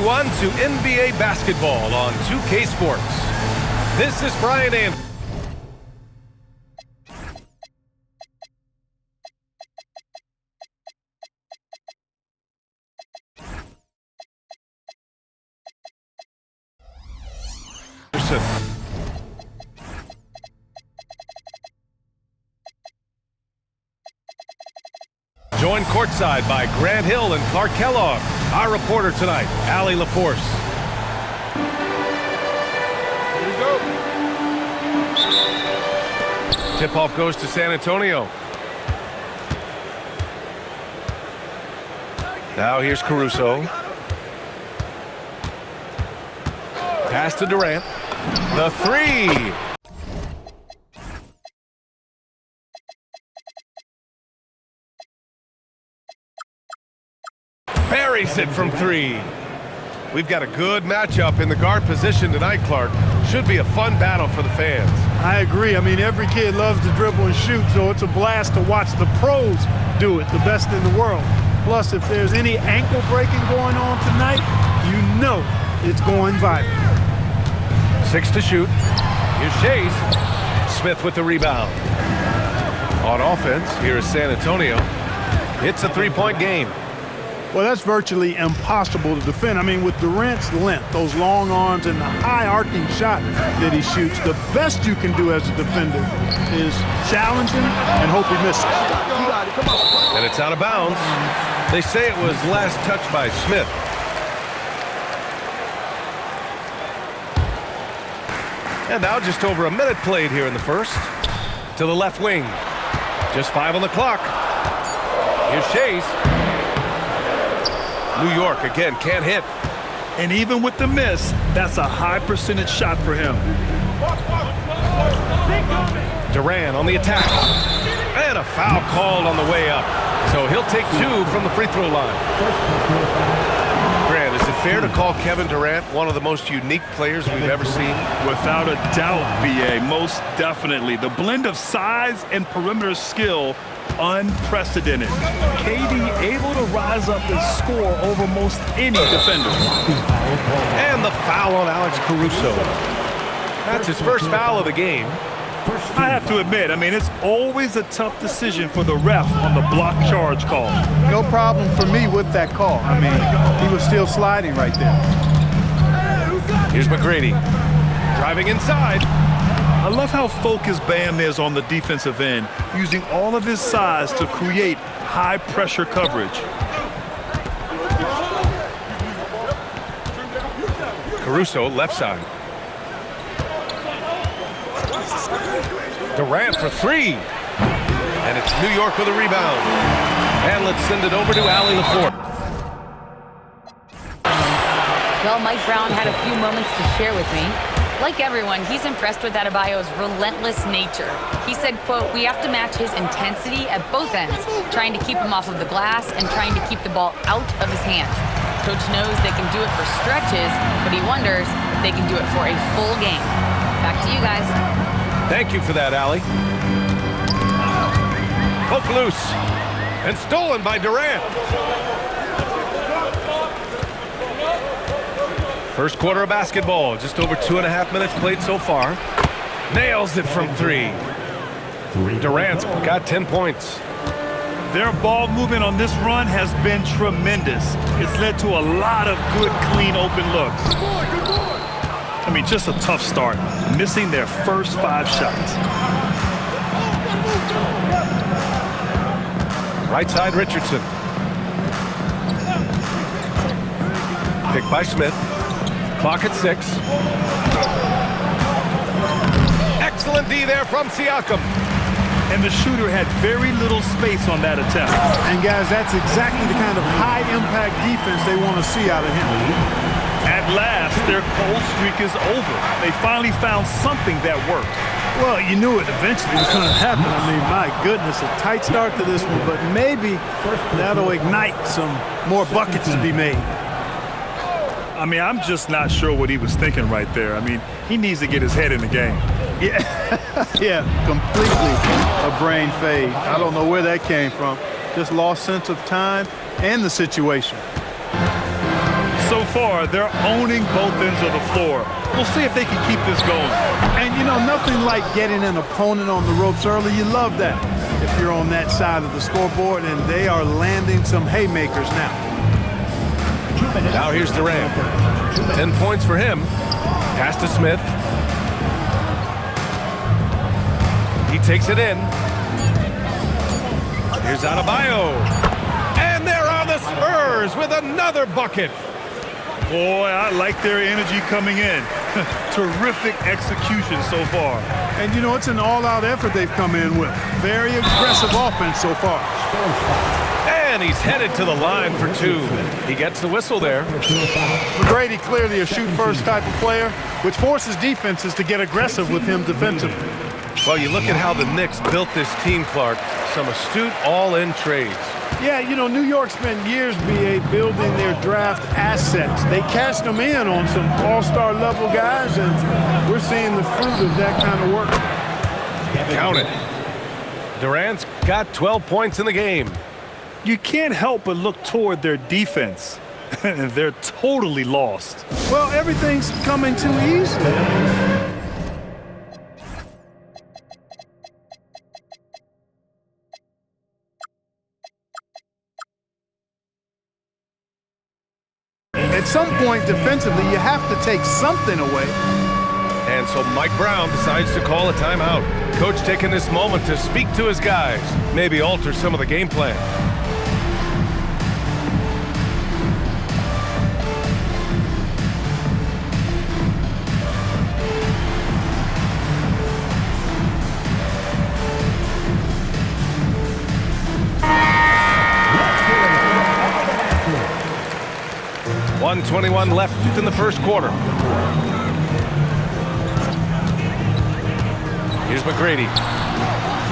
everyone, to NBA basketball on 2K Sports. This is Brian Anderson. Joined courtside by Grant Hill and Clark Kellogg. Our reporter tonight, Allie LaForce. Here we go. Tip-off goes to San Antonio. Now here's Caruso. Pass to Durant. The three. Buries it from three. We've got a good matchup in the guard position tonight, Clark. Should be a fun battle for the fans. I agree. I mean, every kid loves to dribble and shoot, so it's a blast to watch the pros do it, the best in the world. Plus, if there's any ankle breaking going on tonight, you know it's going viral. 6 to shoot. Here's Chase. Smith with the rebound. On offense, here is San Antonio. It's a three-point game. Well, that's virtually impossible to defend. I mean, with Durant's length, those long arms, and the high arcing shot that he shoots, the best you can do as a defender is challenge him and hope he misses. And it's out of bounds. They say it was last touched by Smith. And now just over a minute played here in the first. To the left wing. Just 5 on the clock. Here's Chase. New York again can't hit. And even with the miss, that's a high percentage shot for him. Durant on the attack. And a foul called on the way up. So he'll take 2 from the free throw line. Grant, is it fair to call Kevin Durant one of the most unique players we've ever seen? Without a doubt, B.A., most definitely. The blend of size and perimeter skill, unprecedented. KD able to rise up and score over most any defender. And the foul on Alex Caruso. That's his first foul of the game. I have to admit, I mean, it's always a tough decision for the ref on the block charge call. No problem for me with that call. I mean, he was still sliding right there. Here's McGrady. Driving inside. I love how focused Bam is on the defensive end, using all of his size to create high-pressure coverage. Caruso, left side. Durant for 3. And it's New York with a rebound. And let's send it over to Allie LaForce. Well, Mike Brown had a few moments to share with me. Like everyone, he's impressed with Adebayo's relentless nature. He said, quote, "We have to match his intensity at both ends, trying to keep him off of the glass and trying to keep the ball out of his hands. Coach knows they can do it for stretches, but he wonders if they can do it for a full game." Back to you guys. Thank you for that, Allie. Poke loose. And stolen by Durant. First quarter of basketball. Just over 2.5 minutes played so far. Nails it from 3. Durant's got 10 points. Their ball movement on this run has been tremendous. It's led to a lot of good, clean, open looks. I mean, just a tough start, missing their first 5 shots. Right side, Richardson. Picked by Smith. Clock at 6. Excellent D there from Siakam. And the shooter had very little space on that attempt. And guys, that's exactly the kind of high-impact defense they want to see out of him. At last, their cold streak is over. They finally found something that worked. Well, you knew it eventually was going to happen. I mean, my goodness, a tight start to this one, but maybe that'll ignite some more buckets to be made. I mean, I'm just not sure what he was thinking right there. I mean, he needs to get his head in the game. Yeah, yeah, completely a brain fade. I don't know where that came from. Just lost sense of time and the situation. So far, they're owning both ends of the floor. We'll see if they can keep this going. And, you know, nothing like getting an opponent on the ropes early. You love that if you're on that side of the scoreboard, and they are landing some haymakers now. Now here's Durant. 10 points for him. Pass to Smith. He takes it in. Here's Adebayo. And there are the Spurs with another bucket. Boy, I like their energy coming in. Terrific execution so far. And, you know, it's an all-out effort they've come in with. Very aggressive offense so far. And he's headed to the line for two. He gets the whistle there. McGrady clearly a shoot-first type of player, which forces defenses to get aggressive with him defensively. Well, you look at how the Knicks built this team, Clark. Some astute all-in trades. Yeah, you know, New York spent years, B.A., building their draft assets. They cashed them in on some all-star level guys, and we're seeing the fruit of that kind of work. Count it. Durant's got 12 points in the game. You can't help but look toward their defense. They're totally lost. Well, everything's coming too easily. At some point, defensively, you have to take something away. And so Mike Brown decides to call a timeout. Coach taking this moment to speak to his guys, maybe alter some of the game plan. .121 left in the first quarter. Here's McGrady.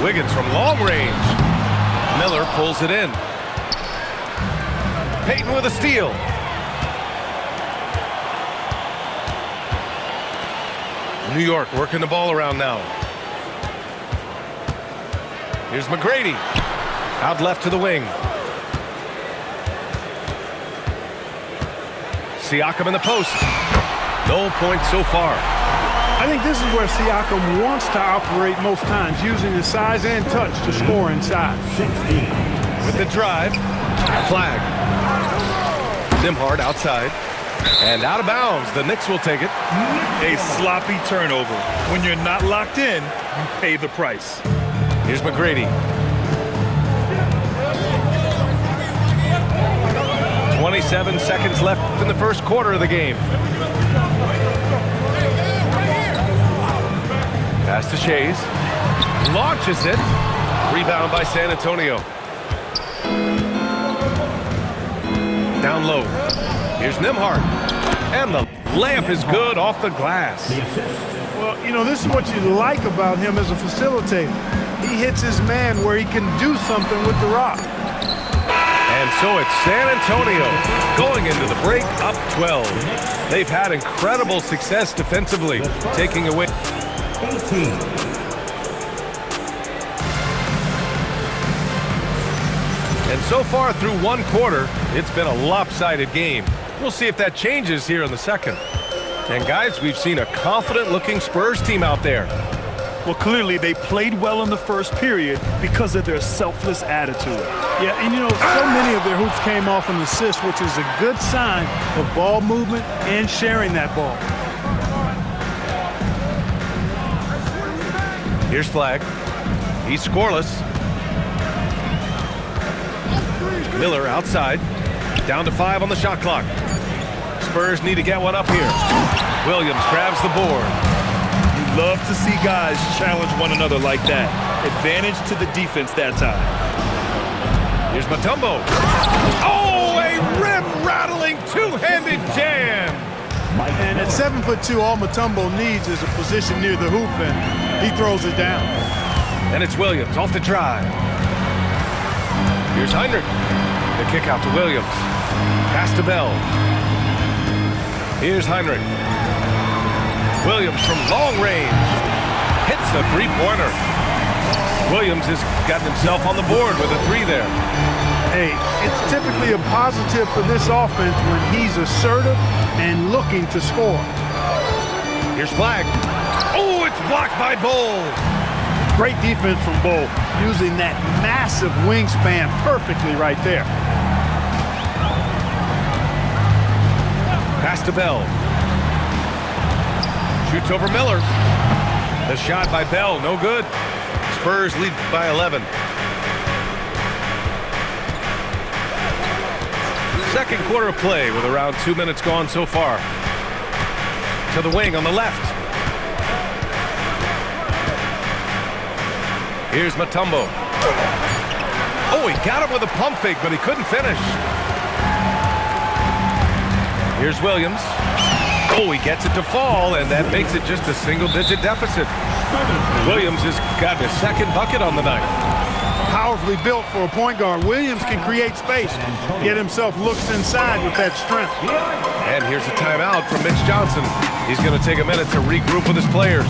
Wiggins from long range. Miller pulls it in. Payton with a steal. New York working the ball around now. Here's McGrady. Out left to the wing. Siakam in the post. No points so far. I think this is where Siakam wants to operate most times, using his size and touch to score inside. With the drive, flag. Nembhard outside. And out of bounds. The Knicks will take it. A sloppy turnover. When you're not locked in, you pay the price. Here's McGrady. 27 seconds left in the first quarter of the game. Pass to Shays. Launches it. Rebound by San Antonio. Down low. Here's Nembhard. And the layup is good off the glass. Well, you know, this is what you like about him as a facilitator. He hits his man where he can do something with the rock. And so it's San Antonio going into the break up 12. They've had incredible success defensively, taking away 18. And so far through one quarter, it's been a lopsided game. We'll see if that changes here in the second. And guys, we've seen a confident-looking Spurs team out there. Well, clearly they played well in the first period because of their selfless attitude. Yeah, and you know, so many of their hoops came off an assist, which is a good sign of ball movement and sharing that ball. Here's Flag. He's scoreless. Miller outside. Down to 5 on the shot clock. Spurs need to get one up here. Williams grabs the board. You love to see guys challenge one another like that. Advantage to the defense that time. Here's Mutombo. Oh, a rim-rattling two-handed jam. And at 7'2", all Mutombo needs is a position near the hoop, and he throws it down. And it's Williams off the drive. Here's Heinrich. The kick out to Williams. Pass to Bell. Here's Heinrich. Williams from long range. Hits a three-pointer. Williams has gotten himself on the board with a 3 there. Hey, it's typically a positive for this offense when he's assertive and looking to score. Here's flag. Oh, it's blocked by Bull. Great defense from Bull, using that massive wingspan perfectly right there. Pass to Bell. Shoots over Miller. The shot by Bell, no good. Spurs lead by 11. Second quarter of play with around 2 minutes gone so far. To the wing on the left. Here's Mutombo. Oh, he got him with a pump fake, but he couldn't finish. Here's Williams. Oh, he gets it to fall, and that makes it just a single-digit deficit. Williams has got his second bucket on the night. Powerfully built for a point guard. Williams can create space, get himself looks inside with that strength. And here's a timeout from Mitch Johnson. He's going to take a minute to regroup with his players.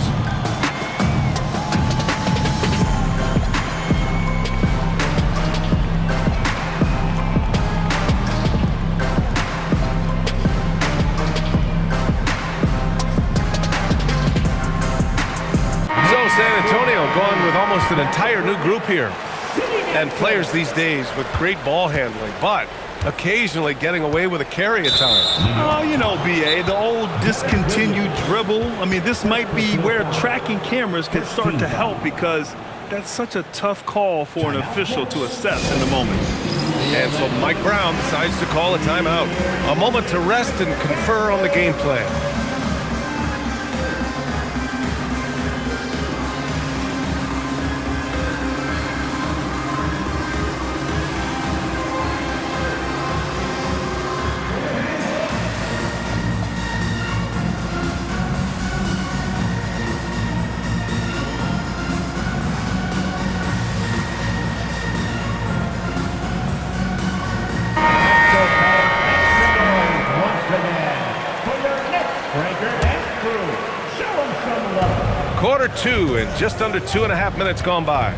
San Antonio gone with almost an entire new group here. And players these days with great ball handling, but occasionally getting away with a carry at times. Oh, you know, B.A., the old discontinued dribble. I mean, this might be where tracking cameras can start to help because that's such a tough call for an official to assess in the moment. And so Mike Brown decides to call a timeout. A moment to rest and confer on the game plan. Quarter two and just under 2.5 minutes gone by.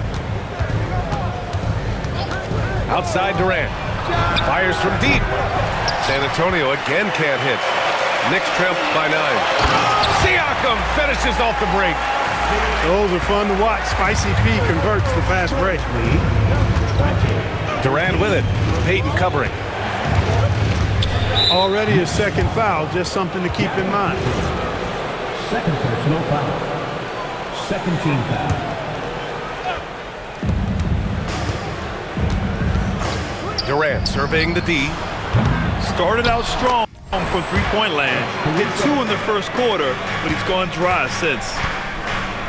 Outside Durant. Fires from deep. San Antonio again can't hit. Knicks trail by 9. Siakam finishes off the break. Those are fun to watch. Spicy P converts the fast break. Durant with it. Payton covering. Already a second foul, just something to keep in mind. Second personal foul. Second team foul. Durant surveying the D. Started out strong from three-point land. Hit 2 in the first quarter, but he's gone dry since.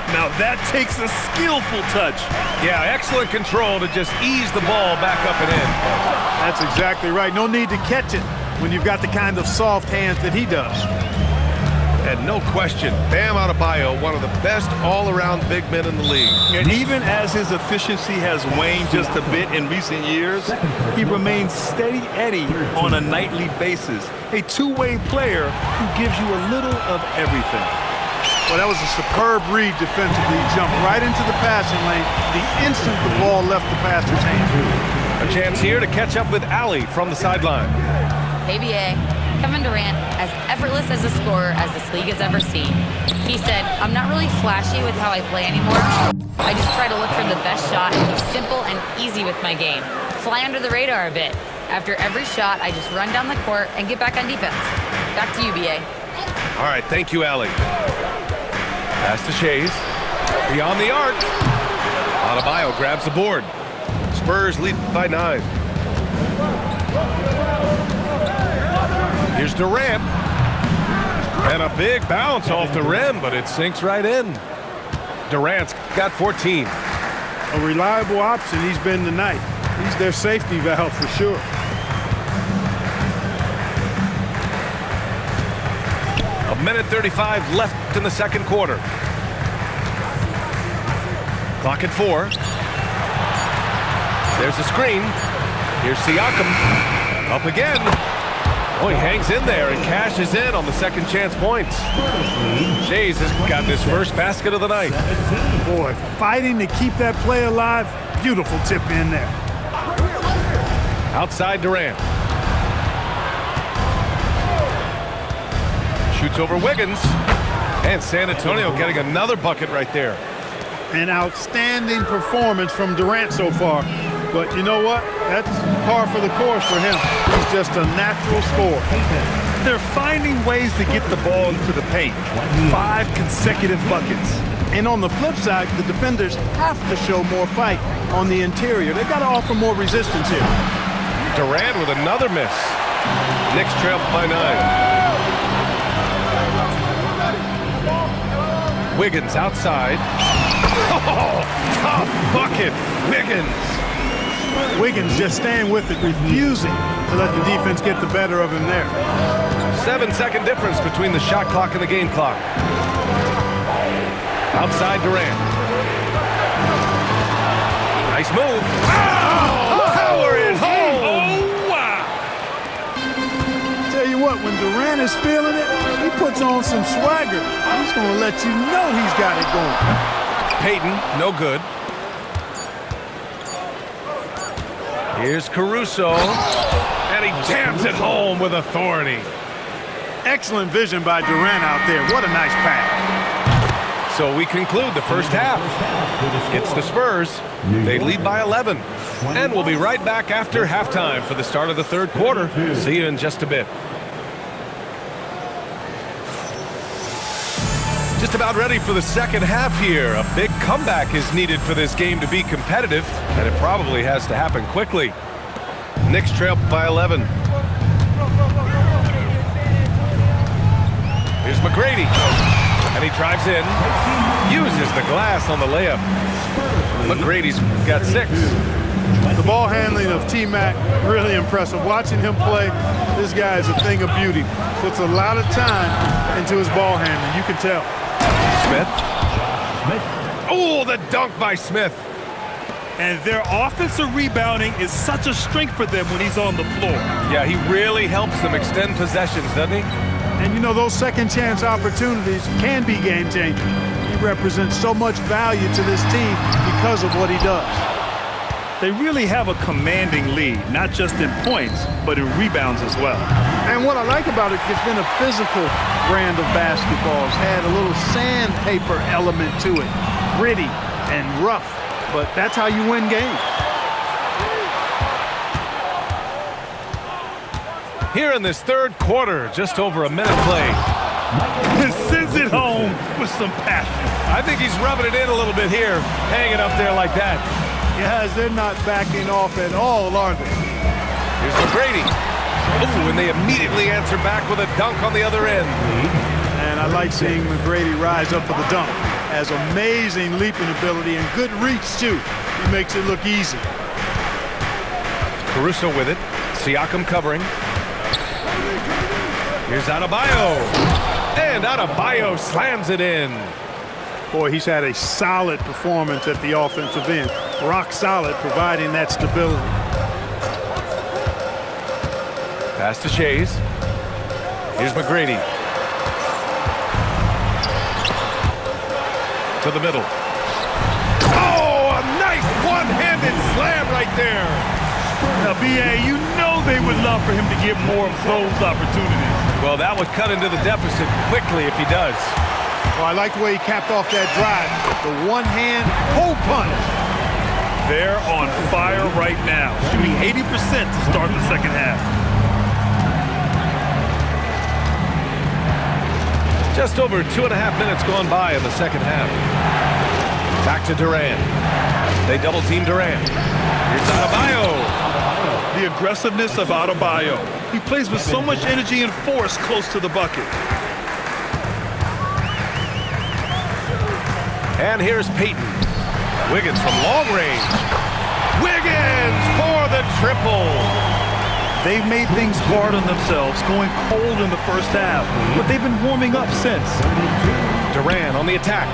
Now that takes a skillful touch. Yeah, excellent control to just ease the ball back up and in. That's exactly right. No need to catch it when you've got the kind of soft hands that he does. And no question, Bam Adebayo, one of the best all-around big men in the league. And even as his efficiency has waned just a bit in recent years, he remains steady Eddie on a nightly basis. A two-way player who gives you a little of everything. Well, that was a superb read defensively. He jumped right into the passing lane the instant the ball left the passer's hands. A chance here to catch up with Allie from the sideline. Hey, BA. Kevin Durant, as effortless as a scorer as this league has ever seen. He said, I'm not really flashy with how I play anymore. I just try to look for the best shot and be simple and easy with my game. Fly under the radar a bit. After every shot, I just run down the court and get back on defense. Back to you, BA. All right, thank you, Allie. Pass to Shays. Beyond the arc. Adebayo grabs the board. Spurs lead by 9. Here's Durant. And a big bounce off the rim, but it sinks right in. Durant's got 14. A reliable option he's been tonight. He's their safety valve for sure. A minute 35 left in the second quarter. Clock at 4. There's a screen. Here's Siakam. Up again. Oh, he hangs in there and cashes in on the second chance points. Shays has gotten his first basket of the night. Boy, fighting to keep that play alive. Beautiful tip in there. Outside Durant. Shoots over Wiggins. And San Antonio getting another bucket right there. An outstanding performance from Durant so far. But you know what? That's par for the course for him. He's just a natural scorer. They're finding ways to get the ball into the paint. 5 consecutive buckets. And on the flip side, the defenders have to show more fight on the interior. They've got to offer more resistance here. Durant with another miss. Knicks trail by 9. Wiggins outside. Oh, tough bucket. Wiggins just staying with it, refusing to let the defense get the better of him there. 7-second difference between the shot clock and the game clock. Outside Durant. Nice move. Oh, power it home. Oh, wow. Tell you what, when Durant is feeling it, he puts on some swagger. He's going to let you know he's got it going. Payton, no good. Here's Caruso. And he jams it home with authority. Excellent vision by Durant out there. What a nice pass. So we conclude the first half. It's the Spurs. They lead by 11. And we'll be right back after halftime for the start of the third quarter. See you in just a bit. Just about ready for the second half here. A big comeback is needed for this game to be competitive, and it probably has to happen quickly. Knicks trail by 11. Here's McGrady. And he drives in. Uses the glass on the layup. McGrady's got 6. The ball handling of T-Mac, really impressive. Watching him play, this guy is a thing of beauty. Puts a lot of time into his ball handling. You can tell. Smith. Oh, the dunk by Smith. And their offensive rebounding is such a strength for them when he's on the floor. Yeah, he really helps them extend possessions, doesn't he? And you know, those second chance opportunities can be game changing. He represents so much value to this team because of what he does. They really have a commanding lead, not just in points, but in rebounds as well. And what I like about it, it's been a physical brand of basketball. It's had a little sandpaper element to it. Gritty and rough, but that's how you win games. Here in this third quarter, just over a minute played. Sends it home with some passion. I think he's rubbing it in a little bit here, hanging up there like that. Yes, they're not backing off at all, are they? Here's McGrady. Ooh, and they immediately answer back with a dunk on the other end. And I like seeing McGrady rise up for the dunk. Has amazing leaping ability and good reach, too. He makes it look easy. Caruso with it. Siakam covering. Here's Adebayo. And Adebayo slams it in. Boy, he's had a solid performance at the offensive end. Rock solid, providing that stability. Pass to Shays. Here's McGrady. To the middle. Oh, a nice one-handed slam right there. Now, B.A., you know they would love for him to get more of those opportunities. Well, that would cut into the deficit quickly if he does. Well, I like the way he capped off that drive. The one-hand hole punch. They're on fire right now, shooting 80% to start the second half. Just over 2.5 minutes gone by in the second half. Back to Durant. They double-team Durant. Here's Adebayo. The aggressiveness of Adebayo. He plays with so much energy and force close to the bucket. And here's Payton. Wiggins from long range. Wiggins for the triple. They've made things hard on themselves, going cold in the first half, but they've been warming up since. Durant on the attack.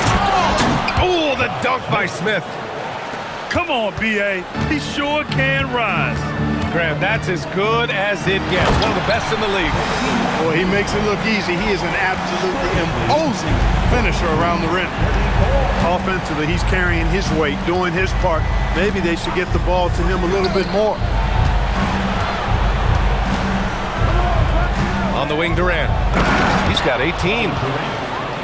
Oh, the dunk by Smith. Come on, B.A. He sure can rise. Graham, that's as good as it gets. One of the best in the league. Boy, he makes it look easy. He is an absolutely imposing finisher around the rim. Offensively, he's carrying his weight, doing his part. Maybe they should get the ball to him a little bit more. On the wing, Durant. He's got 18.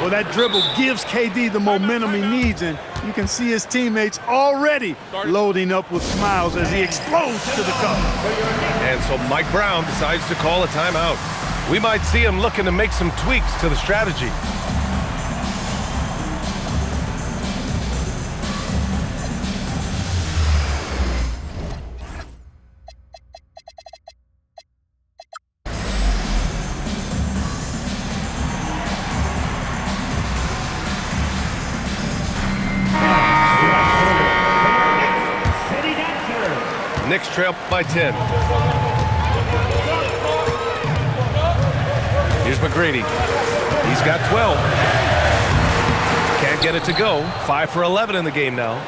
Well, that dribble gives KD the momentum he needs, and you can see his teammates already loading up with smiles as he explodes to the cup. And so Mike Brown decides to call a timeout. We might see him looking to make some tweaks to the strategy. Knicks trail by 10. Here's McGrady. He's got 12. Can't get it to go. 5 for 11 in the game now.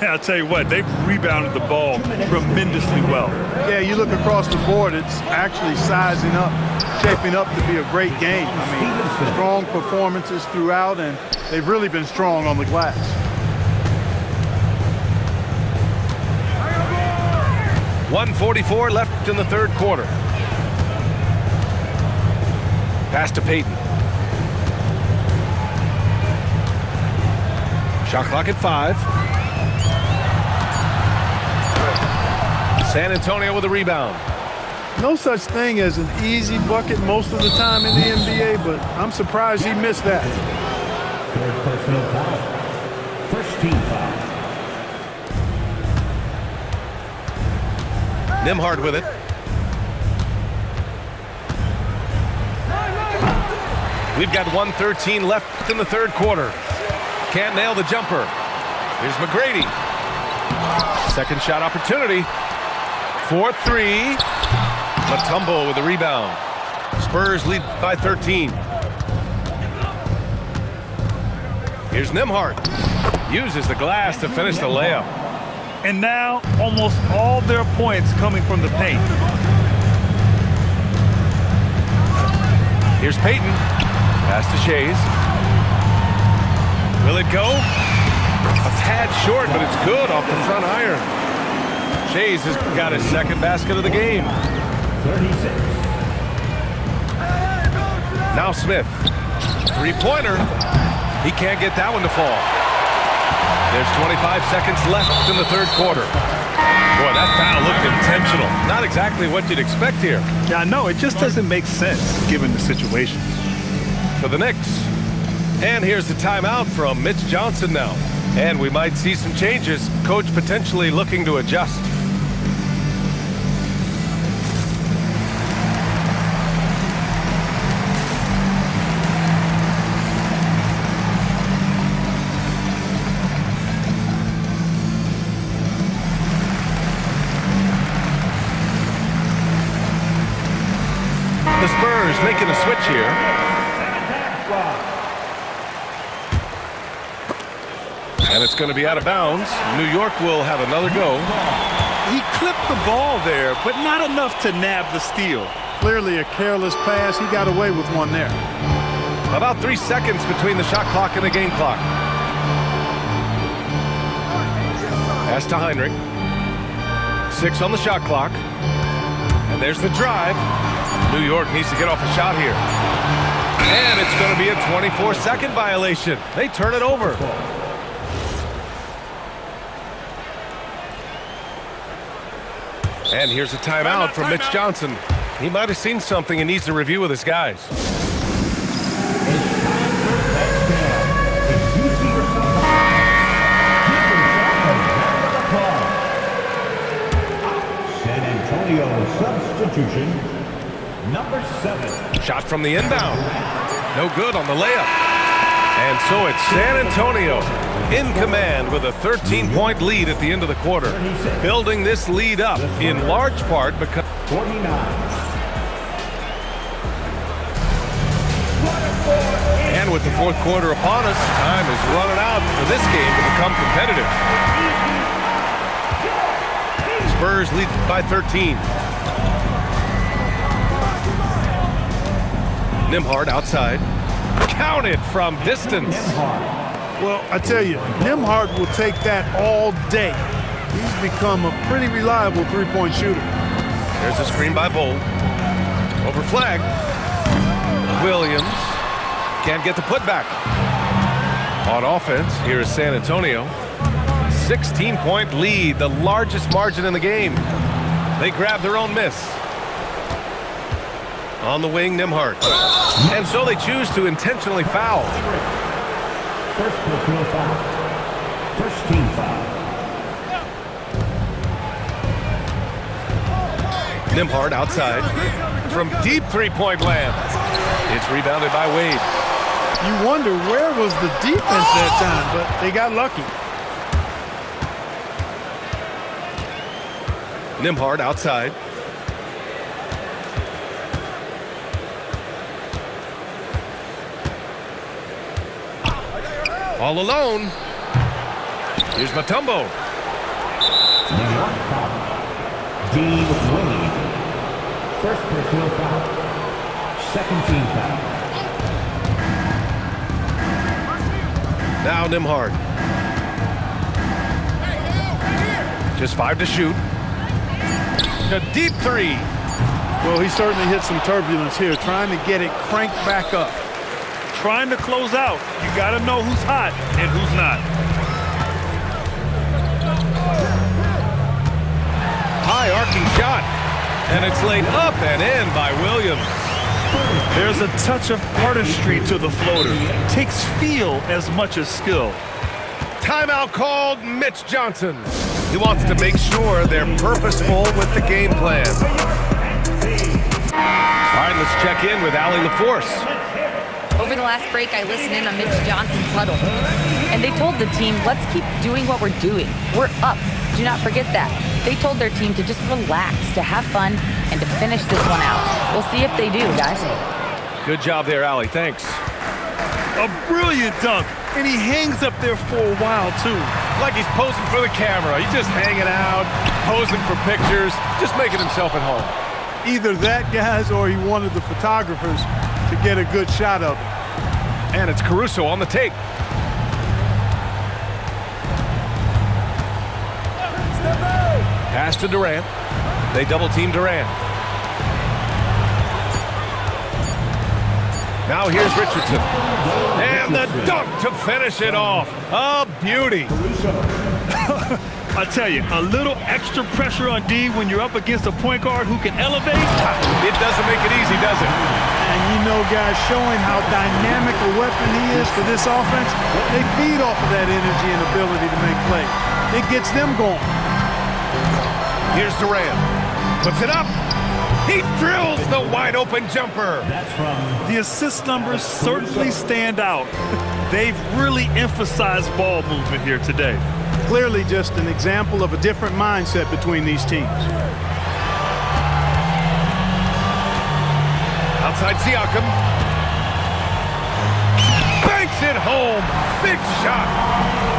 I'll tell you what, they've rebounded the ball tremendously well. Yeah, you look across the board, it's actually sizing up, shaping up to be a great game. I mean, strong performances throughout, and they've really been strong on the glass. .144 left in the third quarter. Pass to Payton. Shot clock at 5. San Antonio with a rebound. No such thing as an easy bucket most of the time in the NBA, but I'm surprised he missed that. Third personal foul. First team foul. Nembhard with it. We've got 1:13 left in the third quarter. Can't nail the jumper. Here's McGrady. Second shot opportunity. 4-3. Mutombo with the rebound. Spurs lead by 13. Here's Nembhard. Uses the glass to finish the layup. And now, almost all their points coming from the paint. Here's Payton. Pass to Shays. Will it go? A tad short, but it's good off the front iron. Shays has got his second basket of the game. 36. Now Smith. Three-pointer. He can't get that one to fall. There's 25 seconds left in the third quarter. Boy, that foul looked intentional. Not exactly what you'd expect here. Yeah, I know. It just doesn't make sense given the situation. For the Knicks. And here's the timeout from Mitch Johnson now. And we might see some changes. Coach potentially looking to adjust. The Spurs making a switch here. And it's going to be out of bounds. New York will have another go. He clipped the ball there, but not enough to nab the steal. Clearly a careless pass. He got away with one there. About 3 seconds between the shot clock and the game clock. Pass to Heinrich. 6 on the shot clock. And there's the drive. New York needs to get off a shot here. And it's going to be a 24-second violation. They turn it over. And here's a timeout from Mitch Johnson. He might have seen something and needs to review with his guys. San Antonio substitution, number 7. Shot from the inbound. No good on the layup. And so it's San Antonio in command with a 13-point lead at the end of the quarter. Building this lead up in large part because 49. And with the fourth quarter upon us, time is running out for this game to become competitive. Spurs lead by 13. Nembhard outside. Counted from distance. Well, I tell you, Nembhard will take that all day. He's become a pretty reliable three-point shooter. There's a screen by Bull. Over flag. Williams can't get the putback. On offense, here is San Antonio. 16-point lead, the largest margin in the game. They grab their own miss. On the wing, Nembhard. And so they choose to intentionally foul. First personal foul. First team foul. Nembhard outside from deep three-point land. It's rebounded by Wade. You wonder where was the defense that time, but they got lucky. Nembhard outside. All alone. Here's Mutombo. D with Wade. First personal foul. Second team foul. Now Nembhard. Just 5 to shoot. A deep three. Well, he certainly hit some turbulence here, trying to get it cranked back up. Trying to close out. You got to know who's hot and who's not. High arcing shot. And it's laid up and in by Williams. There's a touch of artistry to the floater. Takes feel as much as skill. Timeout called. Mitch Johnson. He wants to make sure they're purposeful with the game plan. All right, let's check in with Allie LaForce. Over the last break, I listened in on Mitch Johnson's huddle. And they told the team, let's keep doing what we're doing. We're up. Do not forget that. They told their team to just relax, to have fun, and to finish this one out. We'll see if they do, guys. Good job there, Allie. Thanks. A brilliant dunk. And he hangs up there for a while, too. Like he's posing for the camera. He's just hanging out, posing for pictures, just making himself at home. Either that, guys, or he wanted the photographers to get a good shot of it. And it's Caruso on the take. Pass to Durant. They double-team Durant. Now here's Richardson. And the dunk to finish it off. A beauty. I tell you, a little extra pressure on D when you're up against a point guard who can elevate. It doesn't make it easy, does it? And you know, guys, showing how dynamic a weapon he is for this offense, they feed off of that energy and ability to make plays. It gets them going. Here's Durant. Puts it up. He drills the wide-open jumper. That's from The assist numbers certainly stand out. They've really emphasized ball movement here today. Clearly just an example of a different mindset between these teams. Outside Siakam. Banks it home. Big shot.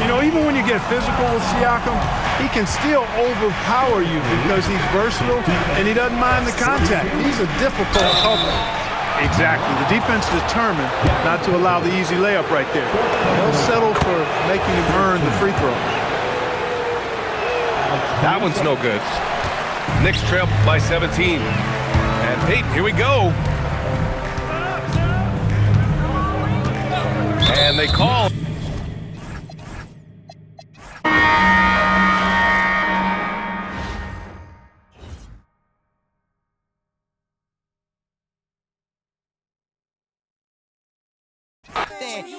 You know, even when you get physical with Siakam, he can still overpower you because he's versatile and he doesn't mind the contact. He's a difficult cover. Exactly. The defense determined not to allow the easy layup right there. They'll settle for making him earn the free throw. That one's no good. Knicks trail by 17. And Peyton, here we go. And they call.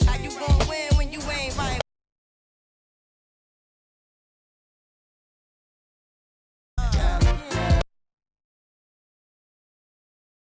How you gon'